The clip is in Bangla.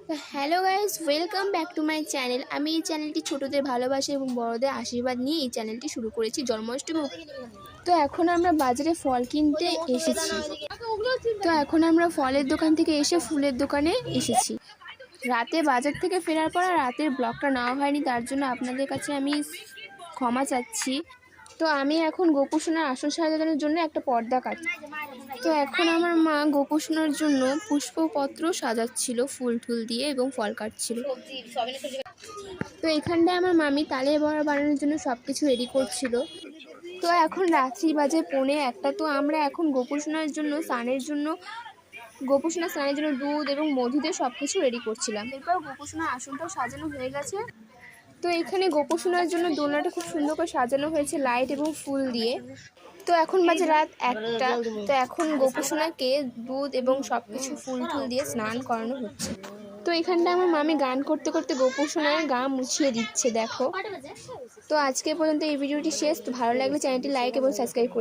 Hello guys, welcome back to my channel. আমি এই চ্যানেলটি ছোটদের ভালোবাসা এবং বড়দের আশীর্বাদ নিয়ে এই চ্যানেলটি শুরু করেছি জন্মাষ্টমী। তো এখন আমরা বাজারে ফল কিনতে এসেছি। তো এখন আমরা ফলের দোকান থেকে এসে ফুলের দোকানে এসেছি। রাতে বাজার থেকে ফেরার পর রাতের ব্লগটা নেওয়া হয়নি, তার জন্য আপনাদের কাছে আমি ক্ষমা চাচ্ছি। তো আমি এখন গোপুসোনার আসন সাজানোর জন্য একটা পর্দা কাটছি। তো এখন আমার মা গোপুসোনার জন্য পুষ্পপত্র সাজাচ্ছিল ফুল টুল দিয়ে এবং ফল কাটছিল। তো এখানটায় আমার মামি তালের বড়া বানানোর জন্য সব কিছু রেডি করছিল। তো এখন রাত্রি বাজে 1:45। তো আমরা এখন গোপুসোনার স্নানের জন্য দুধ এবং মধু দিয়ে সব কিছু রেডি করছিলাম। এরপর গোপুসোনার আসনটাও সাজানো হয়ে গেছে। তো এখানে গোপুসোনার জন্য দোলনাটা খুব সুন্দর করে সাজানো হয়েছে লাইট এবং ফুল দিয়ে। তো এখন বাজে রাত 1টা। তো এখন গোপুসোনাকে দুধ এবং সব কিছু ফুল টুল দিয়ে স্নান করানো হচ্ছে। তো এখানটা আমার মামি গান করতে করতে গোপুসোনার গা মুছিয়ে দিচ্ছে, দেখো। তো আজকে পর্যন্ত এই ভিডিওটি শেষ। তো ভালো লাগলে চ্যানেলটি লাইক এবং সাবস্ক্রাইব করুন।